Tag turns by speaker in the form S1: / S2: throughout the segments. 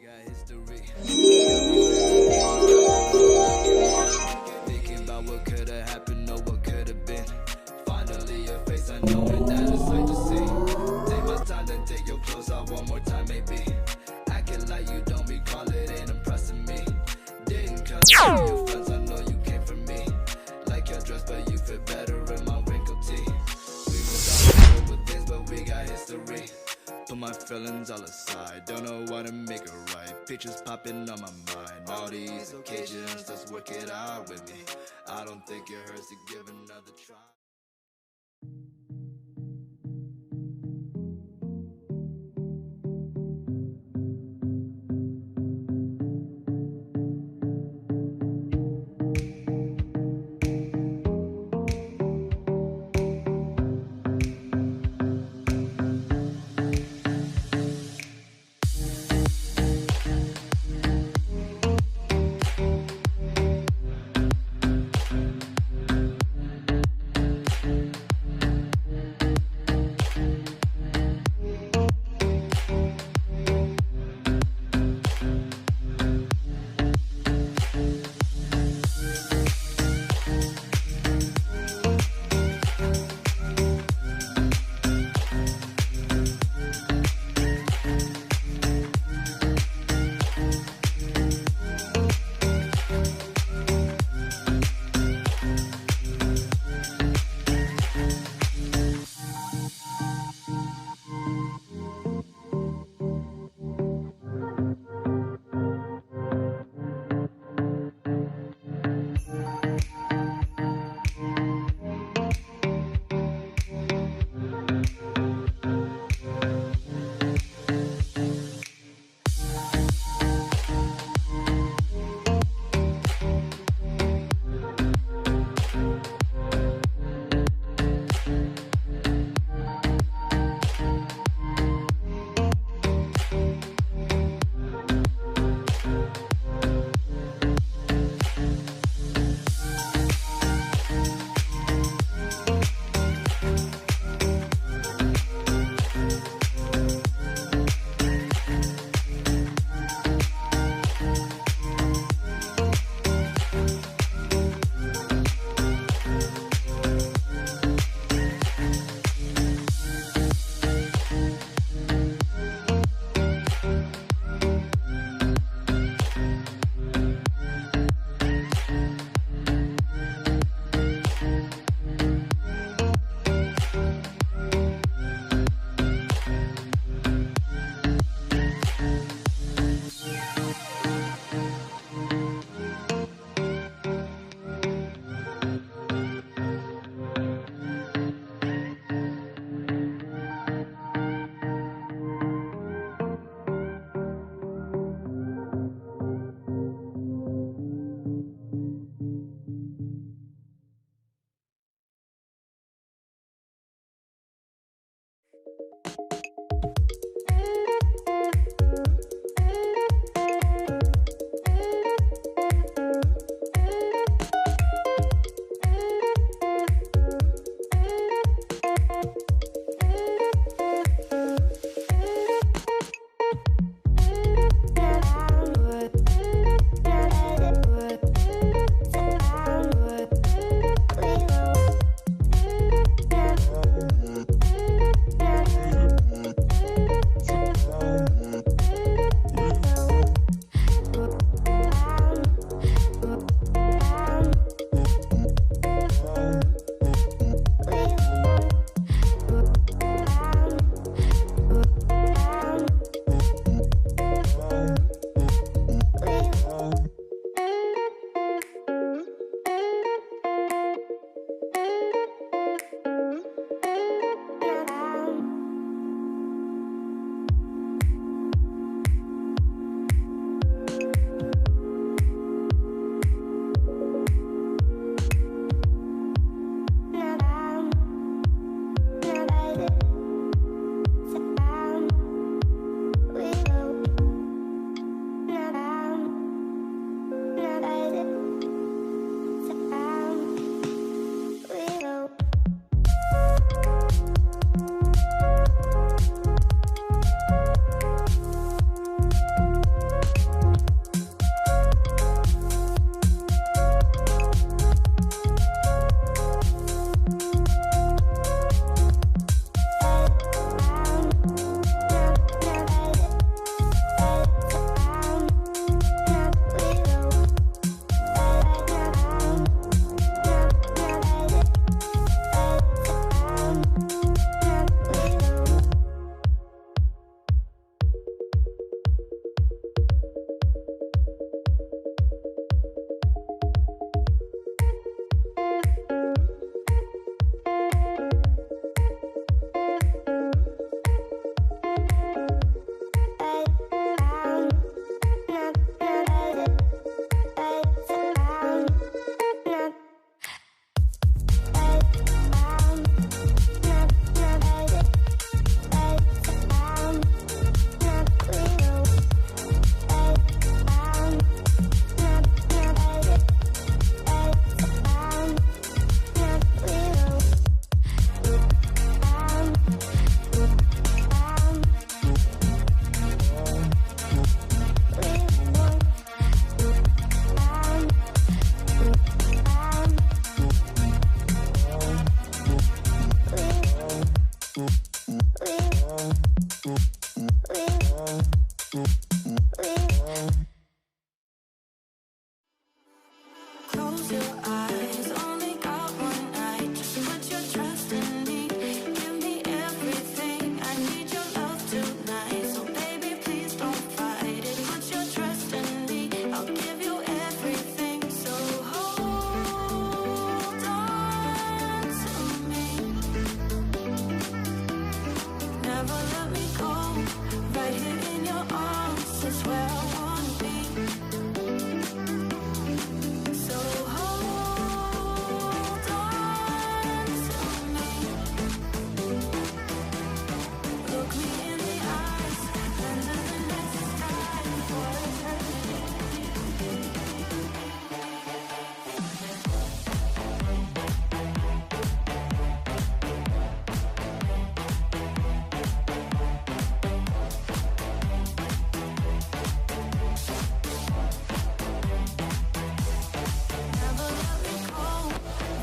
S1: got history. Thinking about what could have happened or what could have been. Finally your face, I know it, that is sight to see. Take my time, then take your clothes out one more time, maybe. Acting like you don't recall it, ain't impressing me. Didn't cut your friends, I know you came for me. Like your dress, but you fit better in my wrinkled tee. We was all over things, but we got history. Put my feelings all aside, don't know what to make it right. Pictures popping on my mind, all these occasions, let's work it out with me. I don't think it hurts to give another try.
S2: Close your eyes, only got one night. Just put your trust in me. Give me everything. I need your love tonight. So baby, please don't fight it. Put your trust in me. I'll give you everything. So hold on to me. Never let me go. Right here in your arms is where I wanna be. So hold on to me. Look me in the eyes, under the night sky for eternity. Never let me go.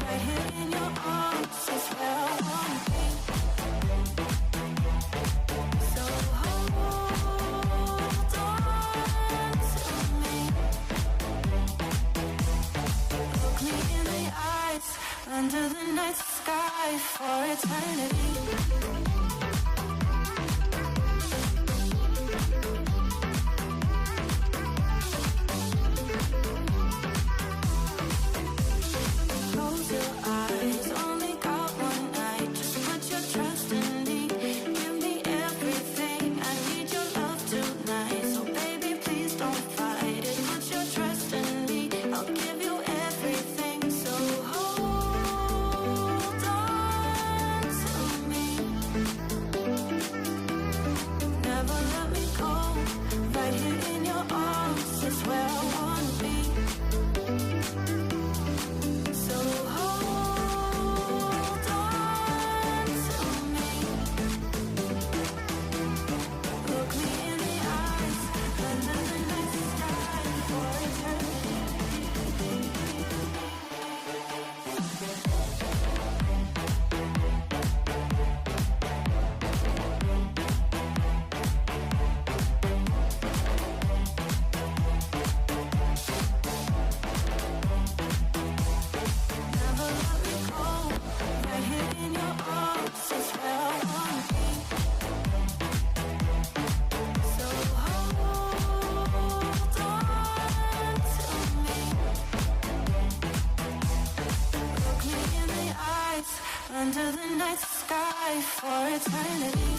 S2: Right here in your arms is where I wanna be. So hold on to me. Look me in the eyes, under the night sky for eternity. Close your eyes, only got one night. Just put your trust in me. Give me everything. I need your love tonight. So baby, please don't fight it. Put your trust in me. I'll give you everything. So hold on to me. Never let me go. Right here in your arms is where I wanna be. So hold on to me. Look me in the eyes, under the night sky for eternity. Never let me go. Right here in your arms is where I wanna be. So hold on to me. Look me in the eyes, under the night sky for eternity.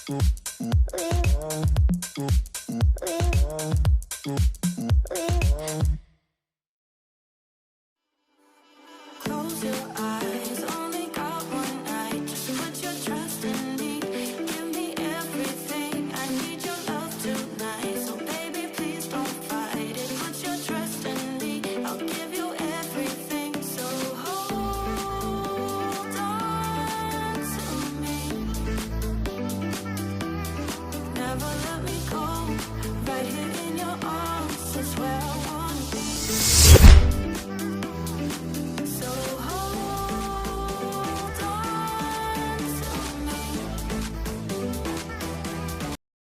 S1: Bye.